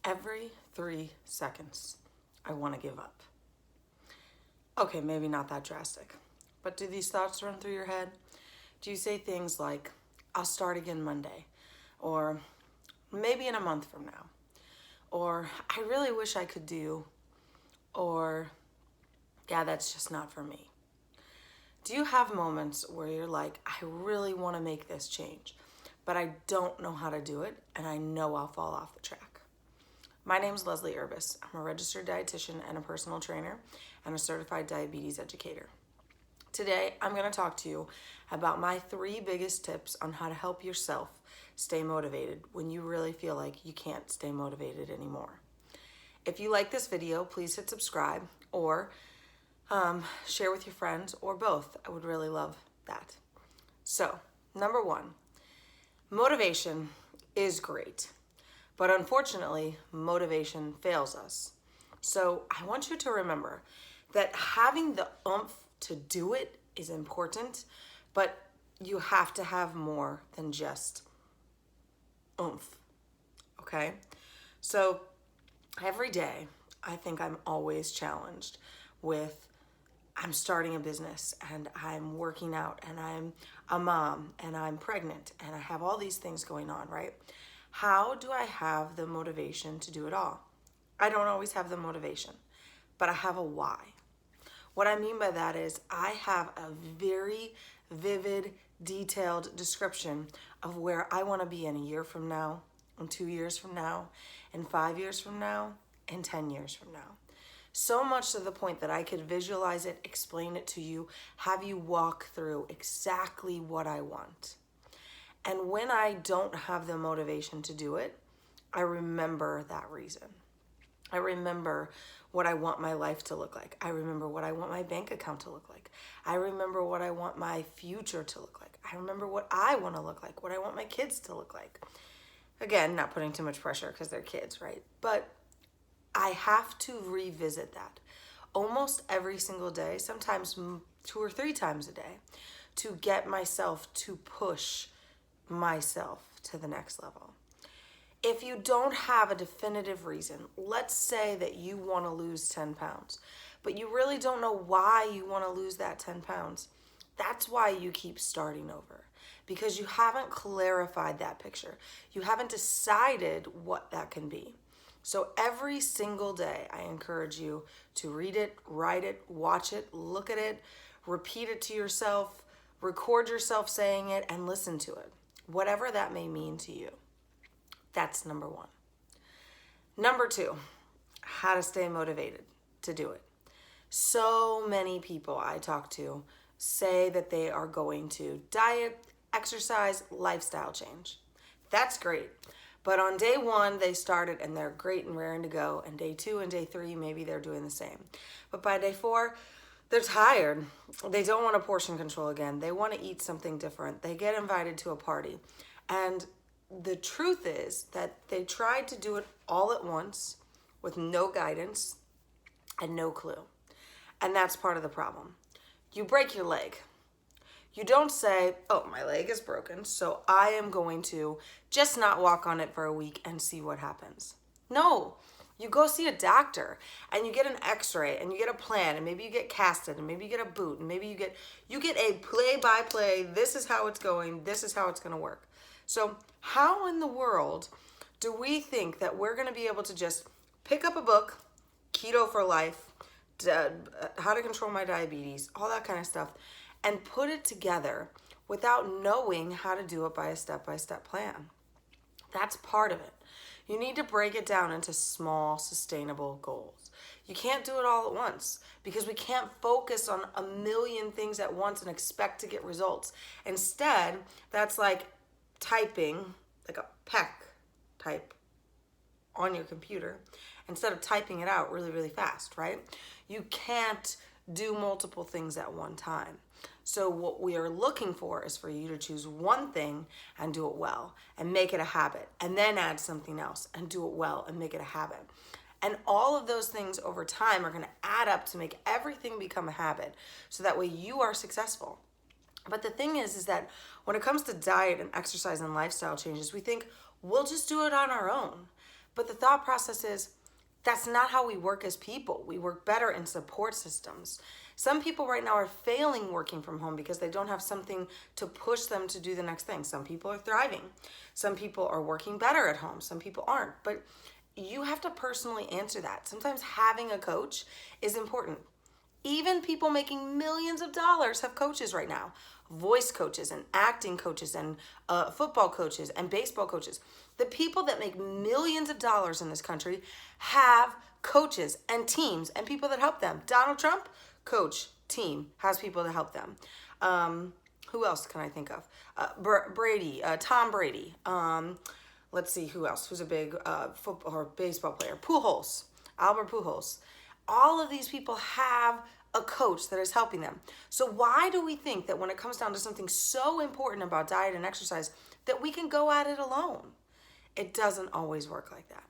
Every 3 seconds, I want to give up. Okay, maybe not that drastic, but do these thoughts run through your head? Do you say things like, I'll start again Monday, or maybe in a month from now, or I really wish I could do, or yeah, that's just not for me? Do you have moments where you're like, I really want to make this change, but I don't know how to do it, and I know I'll fall off the track? My name is Leslie Urbis. I'm a registered dietitian and a personal trainer and a certified diabetes educator. Today, I'm going to talk to you about my 3 biggest tips on how to help yourself stay motivated when you really feel like you can't stay motivated anymore. If you like this video, please hit subscribe or share with your friends or both. I would really love that. So, number 1, motivation is great, but unfortunately, motivation fails us. So I want you to remember that having the oomph to do it is important, but you have to have more than just oomph, okay? So every day, I think I'm always challenged with I'm starting a business and I'm working out and I'm a mom and I'm pregnant and I have all these things going on, right? How do I have the motivation to do it all? I don't always have the motivation, but I have a why. What I mean by that is I have a very vivid, detailed description of where I want to be in a year from now, in 2 years from now, in 5 years from now, and 10 years from now. So much to the point that I could visualize it, explain it to you, have you walk through exactly what I want. And when I don't have the motivation to do it, I remember that reason. I remember what I want my life to look like. I remember what I want my bank account to look like. I remember what I want my future to look like. I remember what I want to look like, what I want my kids to look like. Again, not putting too much pressure because they're kids, right? But I have to revisit that almost every single day, sometimes 2 or 3 times a day, to get myself to push myself to the next level. If you don't have a definitive reason, let's say that you want to lose 10 pounds, but you really don't know why you want to lose that 10 pounds. That's why you keep starting over, because you haven't clarified that picture. You haven't decided what that can be. So every single day, I encourage you to read it, write it, watch it, look at it, repeat it to yourself, record yourself saying it, and listen to it. Whatever that may mean to you. That's number 1. Number 2, how to stay motivated to do it. So many people I talk to say that they are going to diet, exercise, lifestyle change. That's great. But on day 1, they started and they're great and raring to go. And day 2 and day 3, maybe they're doing the same. But by day 4, they're tired. They don't want to portion control again. They want to eat something different. They get invited to a party. And the truth is that they tried to do it all at once with no guidance and no clue. And that's part of the problem. You break your leg. You don't say, oh, my leg is broken, so I am going to just not walk on it for a week and see what happens. No, you go see a doctor and you get an x-ray and you get a plan and maybe you get casted and maybe you get a boot and maybe you get a play-by-play, this is how it's going, this is how it's going to work. So how in the world do we think that we're going to be able to just pick up a book, Keto for Life, how to control my diabetes, all that kind of stuff, and put it together without knowing how to do it by a step-by-step plan? That's part of it. You need to break it down into small, sustainable goals. You can't do it all at once because we can't focus on a million things at once and expect to get results. Instead, that's like typing, like a peck type on your computer, instead of typing it out really, really fast, right? You can't do multiple things at one time. So what we are looking for is for you to choose one thing and do it well and make it a habit, and then add something else and do it well and make it a habit. And all of those things over time are going to add up to make everything become a habit, so that way you are successful. But the thing is that when it comes to diet and exercise and lifestyle changes, we think we'll just do it on our own. But the thought process is, that's not how we work as people. We work better in support systems. Some people right now are failing working from home because they don't have something to push them to do the next thing. Some people are thriving. Some people are working better at home. Some people aren't. But you have to personally answer that. Sometimes having a coach is important. Even people making millions of dollars have coaches right now. Voice coaches and acting coaches and football coaches and baseball coaches. The people that make millions of dollars in this country have coaches and teams and people that help them. Donald Trump, coach, team, has people to help them. Who else can I think of? Tom Brady. Let's see who else. Who's a big football or baseball player? Albert Pujols. All of these people have a coach that is helping them. So why do we think that when it comes down to something so important about diet and exercise that we can go at it alone? It doesn't always work like that.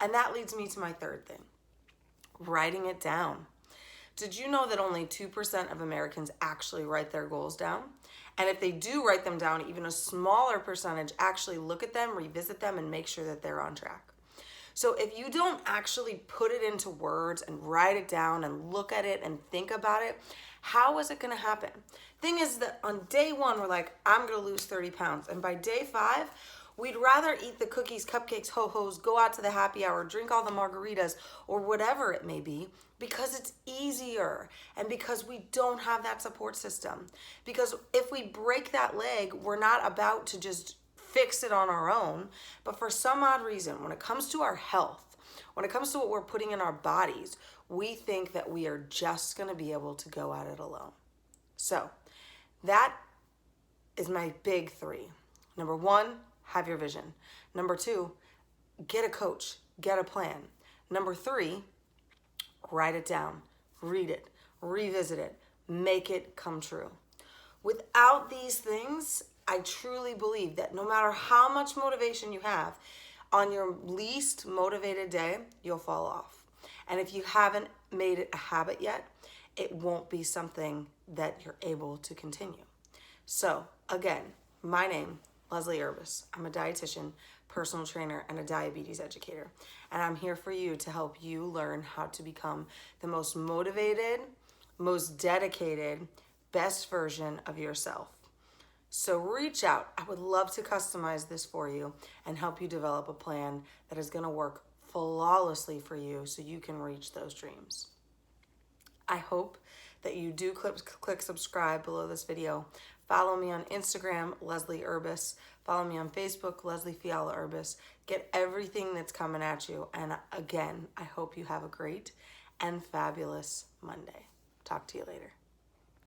And that leads me to my third thing, writing it down. Did you know that only 2% of Americans actually write their goals down? And if they do write them down, even a smaller percentage actually look at them, revisit them, and make sure that they're on track. So if you don't actually put it into words and write it down and look at it and think about it, how is it going to happen? Thing is that on day one, we're like, I'm going to lose 30 pounds. And by day 5, we'd rather eat the cookies, cupcakes, ho-hos, go out to the happy hour, drink all the margaritas, or whatever it may be, because it's easier and because we don't have that support system. Because if we break that leg, we're not about to just fix it on our own. But for some odd reason, when it comes to our health, when it comes to what we're putting in our bodies, we think that we are just going to be able to go at it alone. So that is my big 3. Number 1, have your vision. Number 2, get a coach, get a plan. Number 3, write it down, read it, revisit it, make it come true. Without these things, I truly believe that no matter how much motivation you have, on your least motivated day, you'll fall off. And if you haven't made it a habit yet, it won't be something that you're able to continue. So again, my name, Leslie Urbis. I'm a dietitian, personal trainer, and a diabetes educator. And I'm here for you to help you learn how to become the most motivated, most dedicated, best version of yourself. So reach out. I would love to customize this for you and help you develop a plan that is going to work flawlessly for you so you can reach those dreams. I hope that you do click subscribe below this video. Follow me on Instagram, Leslie Urbis. Follow me on Facebook, Leslie Fiala Urbis. Get everything that's coming at you. And again, I hope you have a great and fabulous Monday. Talk to you later.